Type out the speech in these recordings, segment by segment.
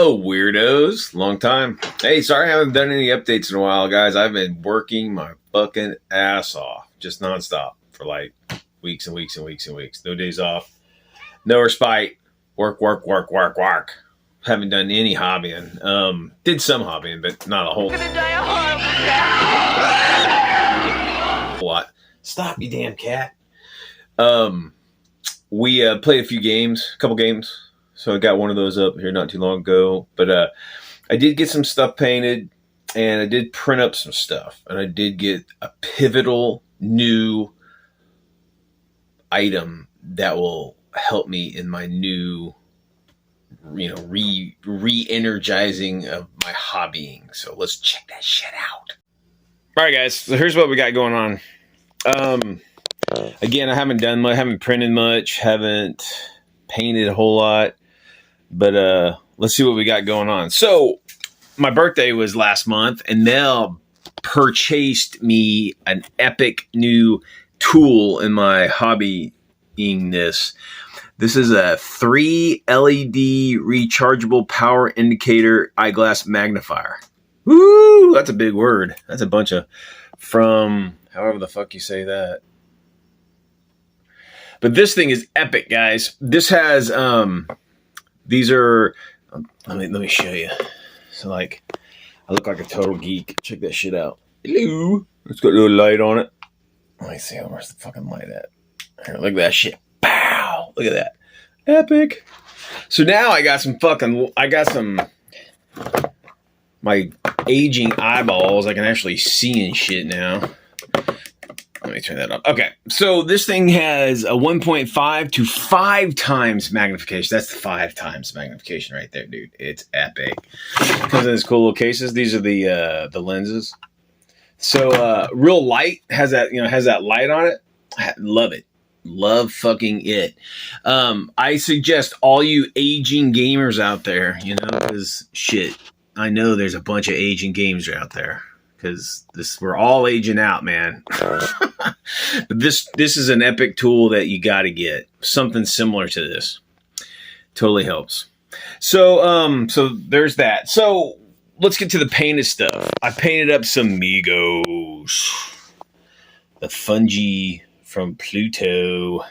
Hello, weirdos. Long time. Hey, sorry I haven't done any updates in a while, guys. I've been working my fucking ass off. Just nonstop for like weeks and weeks and weeks and weeks. No days off. No respite. Work, work, work, work, work. Haven't done any hobbying. Did some hobbying, but not a whole lot. Stop, you damn cat. We played a couple games. So I got one of those up here not too long ago. But I did get some stuff painted, and I did print up some stuff. And I did get a pivotal new item that will help me in my new, re-energizing of my hobbying. So let's check that shit out. All right, guys. So here's what we got going on. Again, I haven't done much, haven't printed much, haven't painted a whole lot. But let's see what we got going on. So my birthday was last month, and Mel purchased me an epic new tool in my hobbyingness. This is a 3 LED rechargeable power indicator eyeglass magnifier. Woo! That's a big word. That's a bunch of from however the fuck you say that. But this thing is epic, guys. This has these are, let me show you. So like, I look like a total geek. Check that shit out. Hello. It's got a little light on it. Let me see, where's the fucking light at? Here, look at that shit. Pow! Look at that. Epic. So now I got some, my aging eyeballs. I can actually see and shit now. Let me turn that up. Okay, so this thing has a 1.5 to 5 times magnification. That's 5 times magnification right there, dude. It's epic. Comes in these cool little cases. These are the lenses. So real light has that light on it. I love it. Love fucking it. I suggest all you aging gamers out there, because shit, I know there's a bunch of aging gamers out there. Because we're all aging out, man. But this is an epic tool that you got to get. Something similar to this. Totally helps. So there's that. So let's get to the painted stuff. I painted up some Migos. The fungi from Pluto.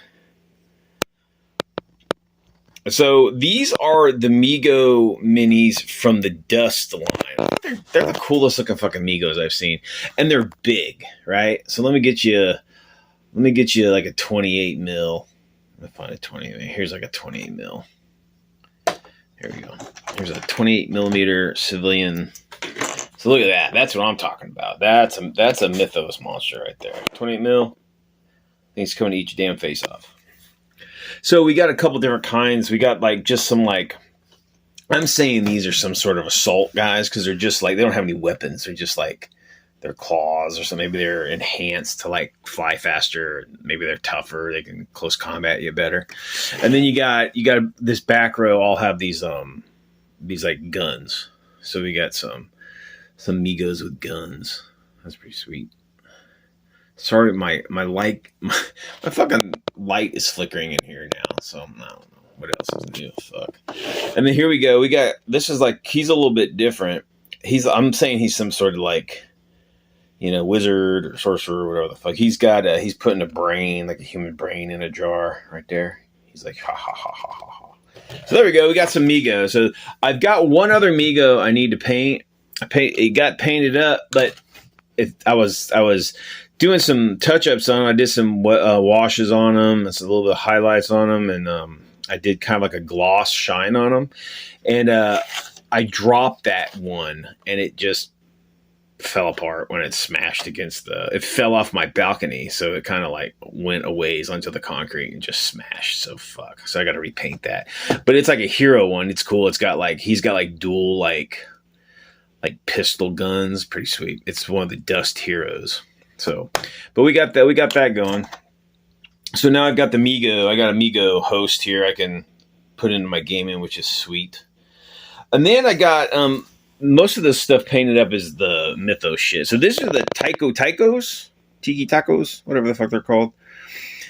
So these are the Migo minis from the Dust line. They're the coolest looking fucking Migos I've seen, and they're big, right? So let me get you like a 28 mil. Let me find a 20. Here's like a 28 mil. Here we go. Here's a 28 millimeter civilian. So look at that. That's what I'm talking about. That's a Mythos monster right there. 28 mil. I think it's coming to eat your damn face off. So we got a couple different kinds. We got like just some like, I'm saying these are some sort of assault guys because they're just like, they don't have any weapons. They're just like their claws or something. Maybe they're enhanced to like fly faster. Maybe they're tougher. They can close combat you better. And then you got this back row all have these like guns. So we got some Migos with guns. That's pretty sweet. Sorry, my fucking light is flickering in here now, so I don't know what else is new. Fuck. And then here we go. We got, this is like, he's a little bit different. I'm saying he's some sort of like, wizard or sorcerer or whatever the fuck. He's got he's putting a brain, like a human brain, in a jar right there. He's like ha ha ha ha ha ha. So there we go. We got some Migo. So I've got one other Migo I need to paint. It got painted up, but I was doing some touch-ups on them. I did some washes on them. It's a little bit of highlights on them. And I did kind of like a gloss shine on them. And I dropped that one. And it just fell apart when it smashed against it fell off my balcony. So it kind of like went a ways onto the concrete and just smashed. So fuck. So I got to repaint that. But it's like a hero one. It's cool. It's got like, he's got like dual like pistol guns. Pretty sweet. It's one of the Dust heroes. So, but we got that going. So now I've got the Migo. I got a Migo host here. I can put into my gaming, which is sweet. And then I got most of this stuff painted up is the Mythos shit. So these are the Tiki Tacos, whatever the fuck they're called.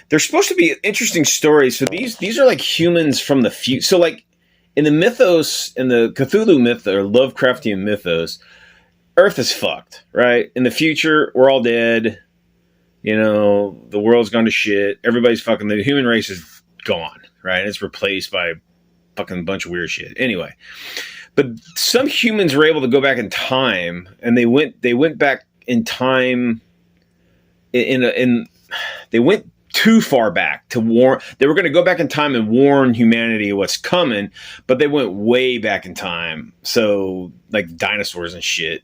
They're supposed to be interesting stories. So these are like humans from the future. So like in the mythos, in the Cthulhu myth or Lovecraftian mythos, Earth is fucked, right? In the future, we're all dead. You know, the world's gone to shit. Everybody's fucking, the human race is gone, right? It's replaced by fucking bunch of weird shit. Anyway, but some humans were able to go back in time, and they went back in time they went too far back to warn. They were going to go back in time and warn humanity of what's coming, but they went way back in time. So like dinosaurs and shit,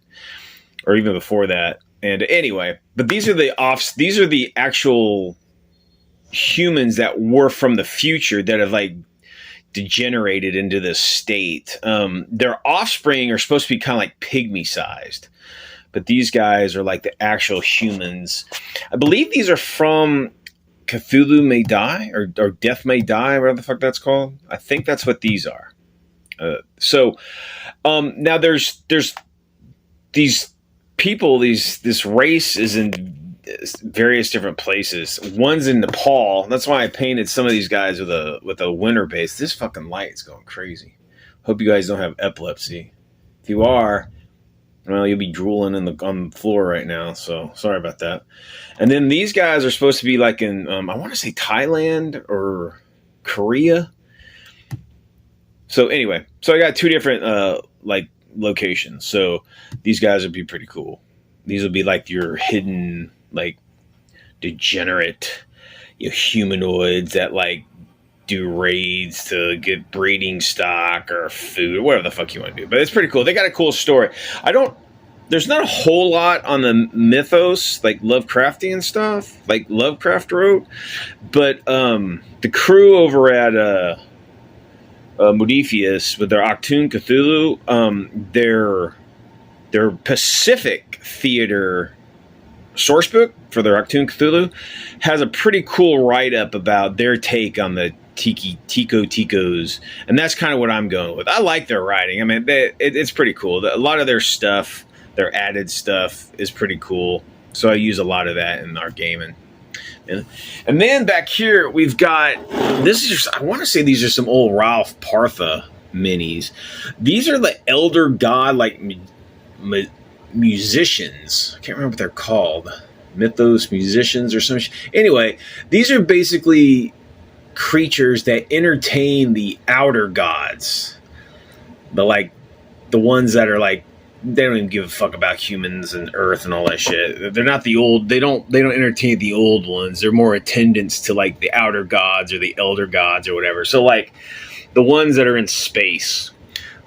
or even before that. And anyway, but these are the actual humans that were from the future that have like degenerated into this state. Their offspring are supposed to be kind of like pygmy sized, but these guys are like the actual humans. I believe these are from Cthulhu May Die or Death May Die, whatever the fuck that's called. I think that's what these are. Now there's these people, this race is in various different places. One's in Nepal. That's why I painted some of these guys with a winter base. This fucking light's going crazy. Hope you guys don't have epilepsy. If you are, well, you'll be drooling on the floor right now. So sorry about that. And then these guys are supposed to be like in I want to say Thailand or Korea. So anyway, so I got two different like locations. So these guys would be pretty cool. These would be like your hidden, like degenerate, humanoids that like do raids to get breeding stock or food or whatever the fuck you want to do. But it's pretty cool. They got a cool story. There's not a whole lot on the mythos, like Lovecraftian stuff, like Lovecraft wrote. But the crew over at Modiphius with their Achtung Cthulhu, their Pacific Theater sourcebook for their Achtung Cthulhu has a pretty cool write-up about their take on the Ticos, and that's kind of what I'm going with. I like their writing. I mean, it's pretty cool. A lot of their stuff, their added stuff, is pretty cool. So I use a lot of that in our gaming. And then back here we've got I want to say these are some old Ralph Partha minis. These are the elder god like musicians. I can't remember what they're called. Mythos musicians or something. Anyway, these are basically creatures that entertain the outer gods. The ones that are like, they don't even give a fuck about humans and Earth and all that shit. They're not the old. They don't entertain the old ones. They're more attendants to like the outer gods or the elder gods or whatever. So like the ones that are in space.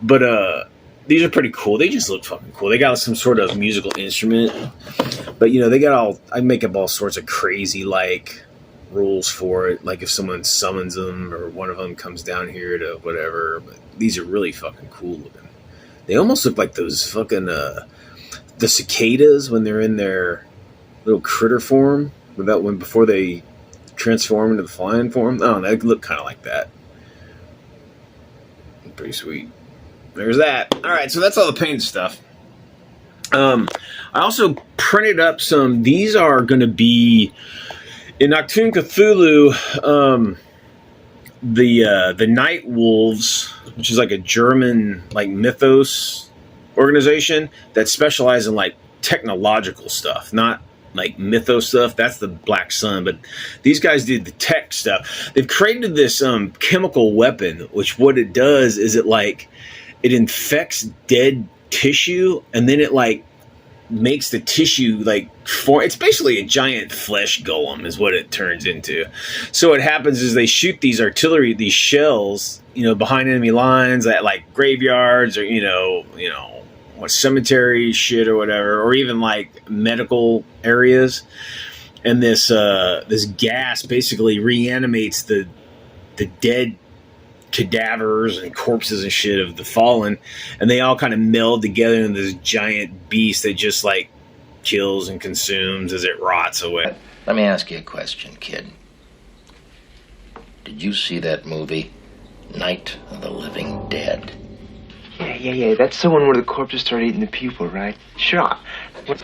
But these are pretty cool. They just look fucking cool. They got some sort of musical instrument, but they got I make up all sorts of crazy like rules for it. Like if someone summons them or one of them comes down here to whatever. But these are really fucking cool looking. They almost look like those fucking the cicadas when they're in their little critter form, before they transform into the flying form. Oh, they look kind of like that. Pretty sweet. There's that. All right, so that's all the paint stuff. I also printed up some. These are going to be in Achtung Cthulhu. The Night Wolves, which is like a German like mythos organization that specializes in like technological stuff, not like mythos stuff. That's the Black Sun, but these guys did the tech stuff. They've created this chemical weapon, which what it does is it infects dead tissue, and then it like makes the tissue like form. It's basically a giant flesh golem is what it turns into. So what happens is they shoot these shells, behind enemy lines at like graveyards or what cemetery shit or whatever, or even like medical areas. And this gas basically reanimates the dead cadavers and corpses and shit of the fallen, and they all kind of meld together in this giant beast that just like kills and consumes as it rots away. Let me ask you a question, kid. Did you see that movie, Night of the Living Dead? Yeah. That's the one where the corpses start eating the people, right? Sure.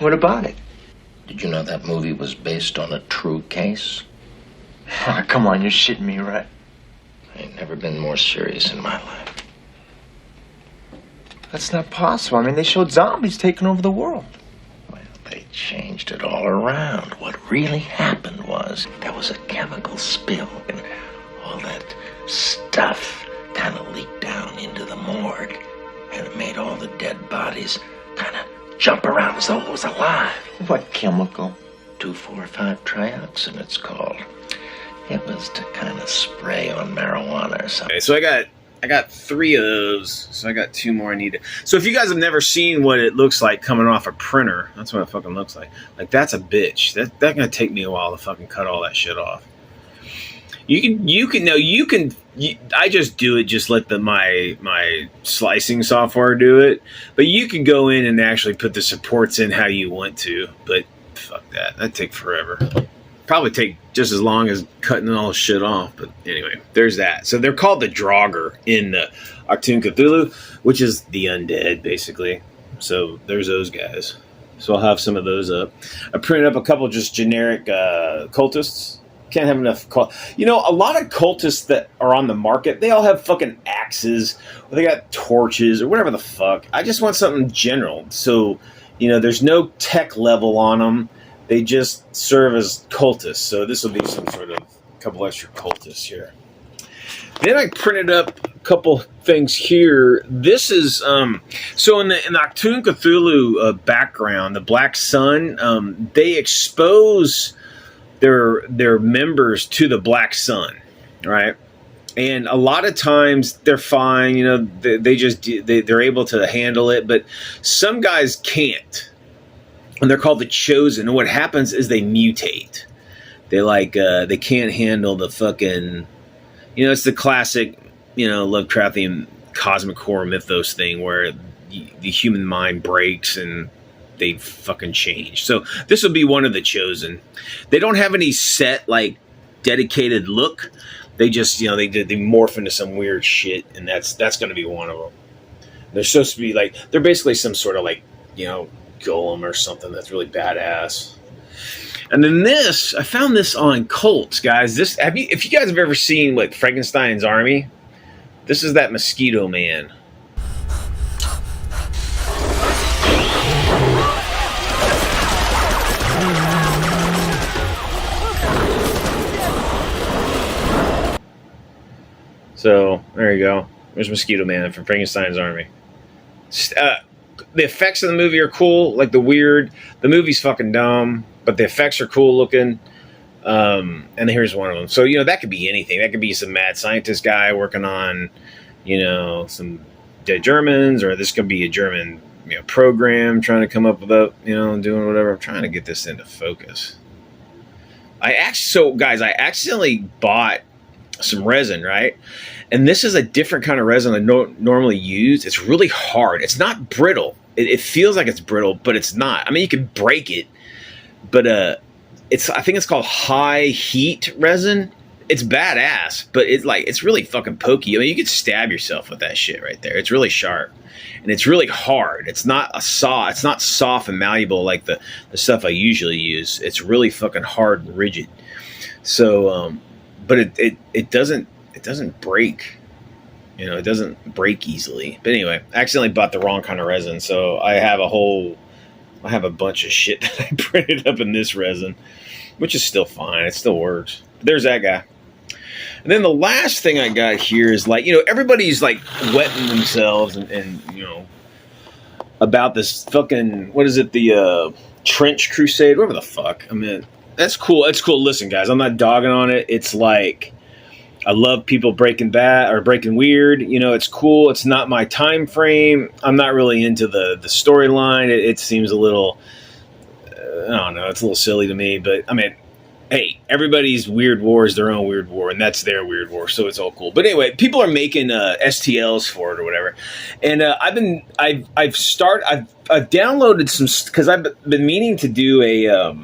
What about it? Did you know that movie was based on a true case? Oh, come on, you're shitting me, right? I ain't never been more serious in my life. That's not possible. I mean, they showed zombies taking over the world. Well, they changed it all around. What really happened was there was a chemical spill, and all that stuff kind of leaked down into the morgue, and it made all the dead bodies kind of jump around as though it was alive. What chemical? 2,4,5-trioxin, it's called. It was to kind of spray on marijuana or something. Okay, so I got 3 of those, so I got 2 more I need to. So if you guys have never seen what it looks like coming off a printer, that's what it fucking looks like. Like, that's a bitch. That's gonna take me a while to fucking cut all that shit off. I just do it. Just let my slicing software do it. But you can go in and actually put the supports in how you want to. But fuck that. That'd take forever. Probably take just as long as cutting all the shit off. But anyway, there's that. So they're called the Draugr in the Achtung Cthulhu, which is the undead, basically. So there's those guys. So I'll have some of those up. I printed up a couple just generic cultists. Can't have enough. A lot of cultists that are on the market, they all have fucking axes, or they got torches, or whatever the fuck. I just want something general. So, there's no tech level on them. They just serve as cultists. So this will be some sort of couple extra cultists here. Then I printed up a couple things here. This is so in the Achtung Cthulhu background, the Black Sun. They expose their members to the Black Sun, right? And a lot of times they're fine. They're able to handle it, but some guys can't. And they're called the Chosen. And what happens is they mutate. They can't handle the fucking, it's the classic, Lovecraftian cosmic horror mythos thing where the human mind breaks and they fucking change. So this will be one of the Chosen. They don't have any set, dedicated look. They just, they morph into some weird shit, and that's going to be one of them. They're supposed to be they're basically some sort of golem or something that's really badass. And then I found this on Cults, guys. If you guys have ever seen Frankenstein's Army, this is that Mosquito Man. So there you go. There's Mosquito Man from Frankenstein's Army. The effects of the movie are cool. The movie's fucking dumb, but the effects are cool looking. And here's one of them. So, that could be anything. That could be some mad scientist guy working on, some dead Germans, or this could be a German, program trying to come up with doing whatever. I'm trying to get this into focus. I accidentally bought some resin, right? And this is a different kind of resin I don't normally use. It's really hard. It's not brittle. It feels like it's brittle, but it's not. I mean, you can break it, but I think it's called high heat resin. It's badass, but it's really fucking pokey. I mean, you could stab yourself with that shit right there. It's really sharp, and it's really hard. It's not it's not soft and malleable like the stuff I usually use. It's really fucking hard and rigid. So, but it doesn't break. It doesn't break easily. But anyway, I accidentally bought the wrong kind of resin, so I have a bunch of shit that I printed up in this resin, which is still fine. It still works. But there's that guy. And then the last thing I got here is everybody's wetting themselves and about this fucking, what is it, the Trench Crusade, whatever the fuck. I mean, that's cool. It's cool. Listen, guys, I'm not dogging on it. It's I love people breaking weird. It's cool. It's not my time frame. I'm not really into the storyline. It seems a little, I don't know. It's a little silly to me. But I mean, hey, everybody's weird war is their own weird war, and that's their weird war. So it's all cool. But anyway, people are making STLs for it or whatever, and I've downloaded some because I've been meaning to do a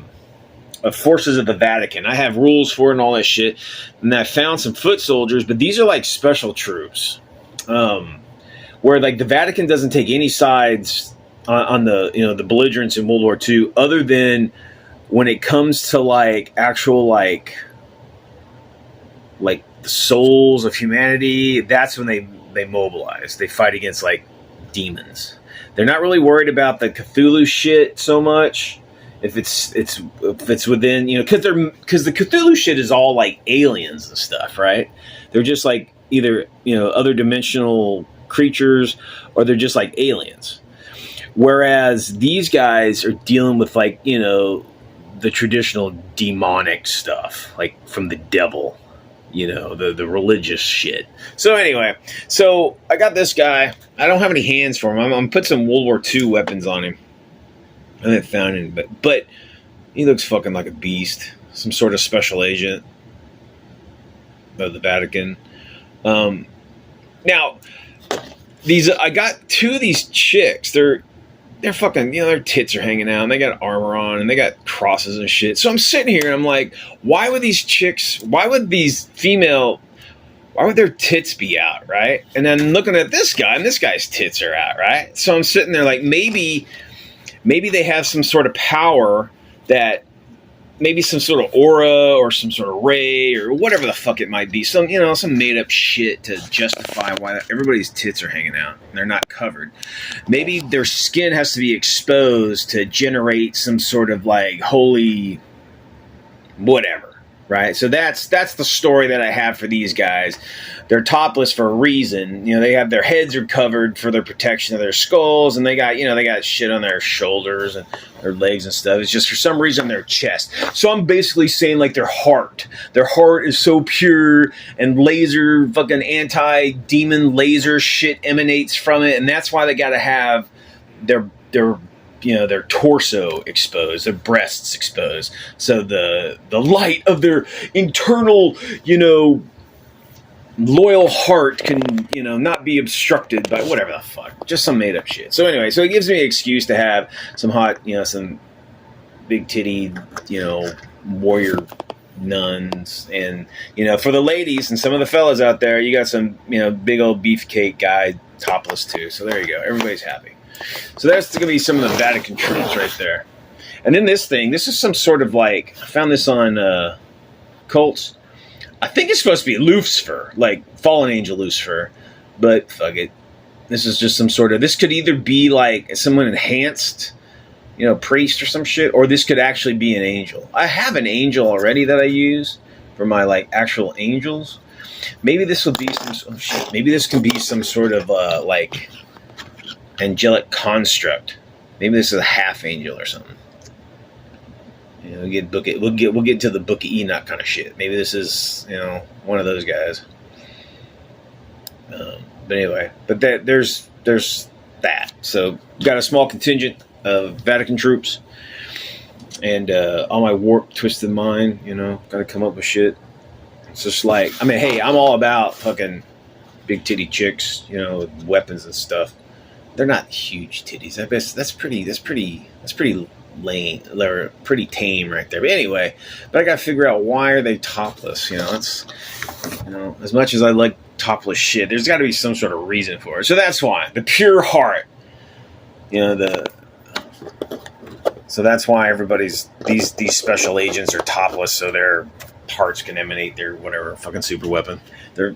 Forces of the Vatican. I have rules for it and all that shit. And I found some foot soldiers, but these are special troops. Where the Vatican doesn't take any sides on the the belligerents in World War II, other than when it comes to actual the souls of humanity. That's when they mobilize. They fight against demons. They're not really worried about the Cthulhu shit so much. If it's within, because the Cthulhu shit is all like aliens and stuff, right? They're just like either other dimensional creatures, or they're just like aliens. Whereas these guys are dealing with like the traditional demonic stuff, like from the devil, the religious shit. So anyway, I got this guy. I don't have any hands for him. I'm gonna put some World War II weapons on him. I haven't found him, but he looks fucking like a beast. Some sort of special agent of the Vatican. Now, I got two of these chicks. They're fucking, their tits are hanging out, and they got armor on, and they got crosses and shit. So I'm sitting here, and I'm like, why would their tits be out, right? And then looking at this guy, and this guy's tits are out, right? So I'm sitting there like, maybe they have some sort of power, that maybe some sort of aura or some sort of ray or whatever the fuck it might be. Some made up shit to justify why everybody's tits are hanging out and they're not covered. Maybe their skin has to be exposed to generate some sort of like holy whatever. Right, so that's the story that I have for these guys. They're topless for a reason. They have their heads are covered for their protection of their skulls, and they got shit on their shoulders and their legs and stuff. It's just for some reason their chest. So I'm basically saying like their heart is so pure, and laser fucking anti-demon laser shit emanates from it, and that's why they got to have their torso exposed, their breasts exposed, so the light of their internal, loyal heart can, not be obstructed by whatever the fuck, just some made up shit. So anyway, it gives me an excuse to have some hot, some big titty, warrior nuns, and for the ladies and some of the fellas out there, you got some, big old beefcake guy topless too. So there you go, everybody's happy. So that's going to be some of the Vatican troops right there. And then this is some sort of like, I found this on Cults. I think it's supposed to be Lucifer, like fallen angel Lucifer, but fuck it. This is just some sort of, this could either be like someone enhanced, priest or some shit, or this could actually be an angel. I have an angel already that I use for my like actual angels. Maybe this will be maybe this can be some sort of like angelic construct. Maybe this is a half angel or something. We'll get to the Book of Enoch kind of shit. Maybe this is one of those guys. But anyway, there's that. So got a small contingent of Vatican troops, and all my warped, twisted mind. Got to come up with shit. It's just like, hey, I'm all about fucking big titty chicks, with weapons and stuff. They're not huge titties. I guess that's pretty lame. They're pretty tame right there. But anyway, I gotta figure out, why are they topless? That's as much as I like topless shit, there's got to be some sort of reason for it. So that's why the pure heart. So that's why everybody's these special agents are topless, so their hearts can emanate their whatever fucking super weapon. Their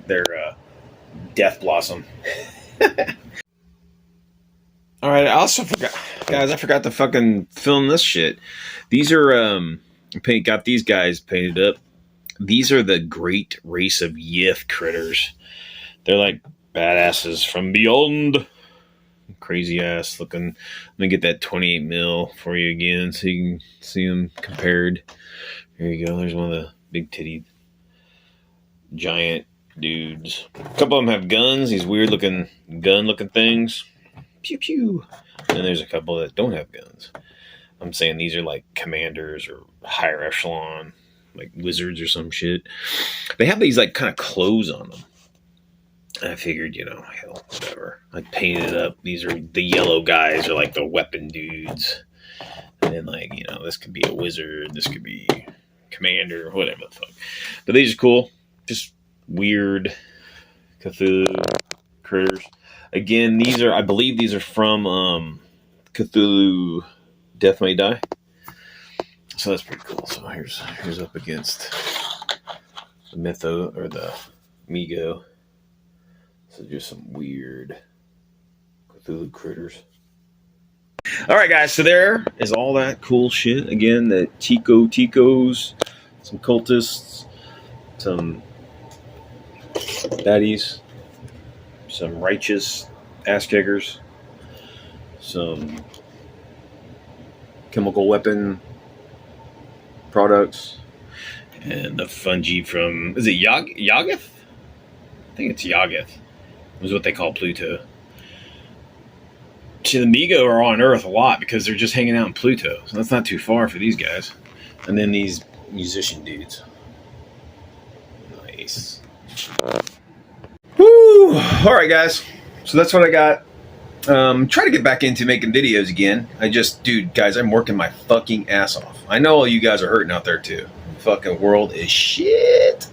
death blossom. All right, I also forgot, guys. I forgot to fucking film this shit. These are got these guys painted up. These are the great race of Yith critters. They're like badasses from beyond. Crazy ass looking. Let me get that 28 mil for you again, so you can see them compared. There you go. There's one of the big titty giant dudes. A couple of them have guns. These weird looking gun looking things. Pew pew. And there's a couple that don't have guns. I'm saying these are like commanders or higher echelon, like wizards or some shit. They have these like kind of clothes on them. And I figured, hell, whatever. I painted it up. These are the yellow guys, are like the weapon dudes. And then like, this could be a wizard, this could be commander, whatever the fuck. But these are cool. Just weird Cthulhu critters. Again, I believe these are from Cthulhu Death May Die. So that's pretty cool. So here's up against the Mytho, or the Migo. So just some weird Cthulhu critters. All right, guys. So there is all that cool shit. Again, the Ticos, some cultists, some baddies, some righteous ass kickers, some chemical weapon products, and the fungi from, is it Yagath? I think it's Yagath. Was what they call Pluto. See, the Migo are on Earth a lot because they're just hanging out in Pluto, so that's not too far for these guys. And then these musician dudes. Nice. Woo! All right, guys. So that's what I got. Try to get back into making videos again. Dude, guys, I'm working my fucking ass off. I know all you guys are hurting out there too. The fucking world is shit.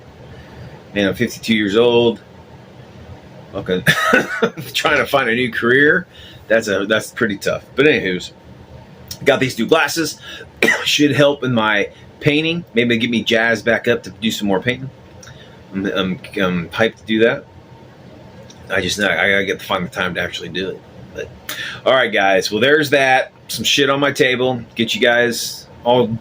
Man, I'm 52 years old. Fucking trying to find a new career. That's pretty tough. But anywho's, got these new glasses. Should help in my painting. Maybe get me jazzed back up to do some more painting. I'm hyped to do that. I gotta get to find the time to actually do it. But all right, guys. Well, there's that. Some shit on my table. Get you guys all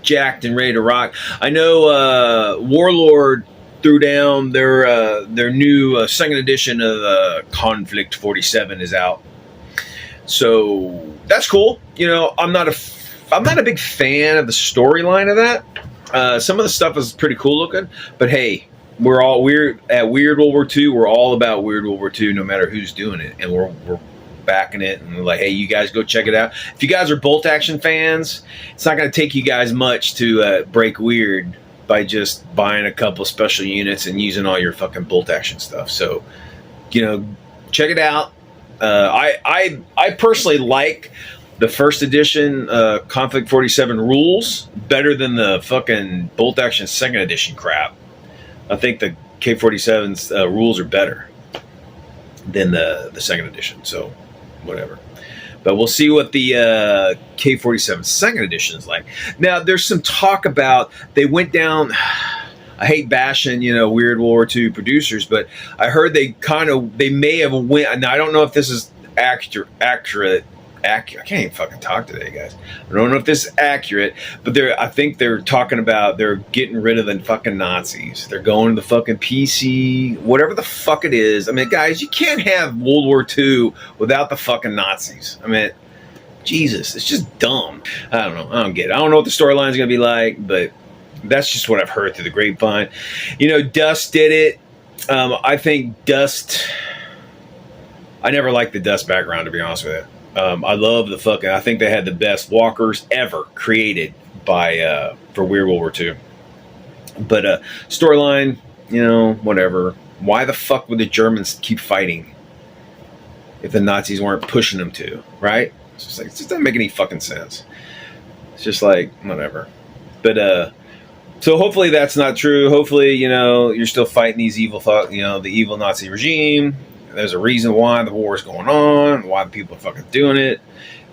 jacked and ready to rock. I know Warlord threw down their new second edition of Conflict 47 is out. So that's cool. You know, I'm not a big fan of the storyline of that. Some of the stuff is pretty cool looking, but hey, we're at Weird World War II. We're all about Weird World War II, no matter who's doing it, and we're backing it. And we're like, hey, you guys go check it out. If you guys are bolt action fans, it's not going to take you guys much to break Weird by just buying a couple special units and using all your fucking bolt action stuff. So, you know, check it out. I personally like the first edition Conflict 47 rules better than the fucking bolt action second edition crap. I think the K47's rules are better than the second edition. So, whatever. But we'll see what the K47 second edition is like. Now, there's some talk about they went down. I hate bashing, Weird World War II producers, but I heard they may have went. Now, I don't know if this is accurate. I can't even fucking talk today, guys. I don't know if this is accurate, but I think they're talking about they're getting rid of the fucking Nazis. They're going to the fucking PC, whatever the fuck it is. I mean, guys, you can't have World War II without the fucking Nazis. I mean, Jesus, it's just dumb. I don't know. I don't get it. I don't know what the storyline's going to be like, but that's just what I've heard through the grapevine. Dust did it. I think Dust... I never liked the Dust background, to be honest with you. I love I think they had the best walkers ever created for Weird World War II. But storyline, whatever. Why the fuck would the Germans keep fighting if the Nazis weren't pushing them to, right? It's just like, it just doesn't make any fucking sense. It's just like, whatever. But, so hopefully that's not true. Hopefully, you're still fighting these evil the evil Nazi regime. There's a reason why the war is going on, why the people are fucking doing it.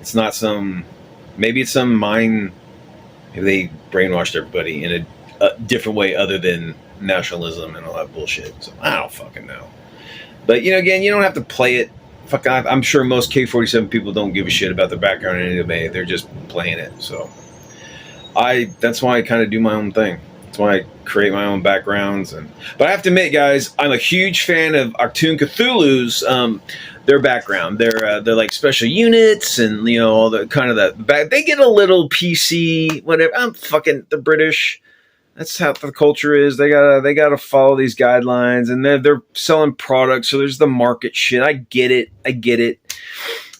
It's not maybe it's some mind, maybe they brainwashed everybody in a different way other than nationalism and all that bullshit. So I don't fucking know. But, again, you don't have to play it. Fuck, I'm sure most K-47 people don't give a shit about their background in any way. They're just playing it. So that's why I kind of do my own thing. That's why I create my own backgrounds. But I have to admit, guys, I'm a huge fan of Achtung Cthulhu's their background. They're like special units and all the kind of that. They get a little PC, whatever. I'm fucking the British. That's how the culture is. They gotta follow these guidelines, and they're selling products. So there's the market shit. I get it.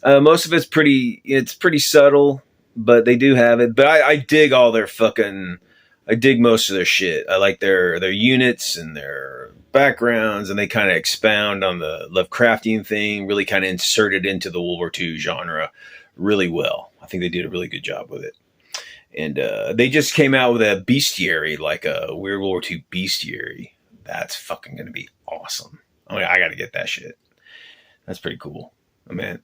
Most of it's pretty subtle, but they do have it. But I dig all their fucking. I dig most of their shit. I like their units and their backgrounds, and they kind of expound on the Lovecraftian thing, really kind of insert it into the World War II genre really well. I think they did a really good job with it. And they just came out with a bestiary, like a Weird World War II bestiary. That's fucking going to be awesome. I mean, I got to get that shit. That's pretty cool. I mean,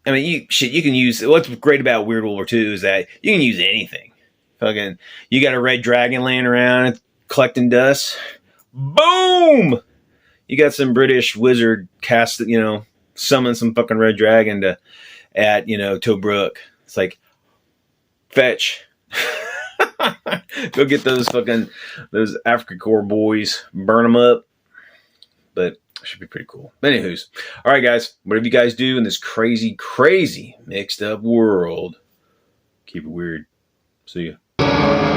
you can use... What's great about Weird World War II is that you can use anything. Fucking, you got a red dragon laying around collecting dust. Boom! You got some British wizard cast, summon some fucking red dragon at Tobruk. It's like, fetch. Go get those Africa Corps boys, burn them up. But it should be pretty cool. But anywho's, all right, guys, whatever you guys do in this crazy, crazy mixed up world, keep it weird. See ya.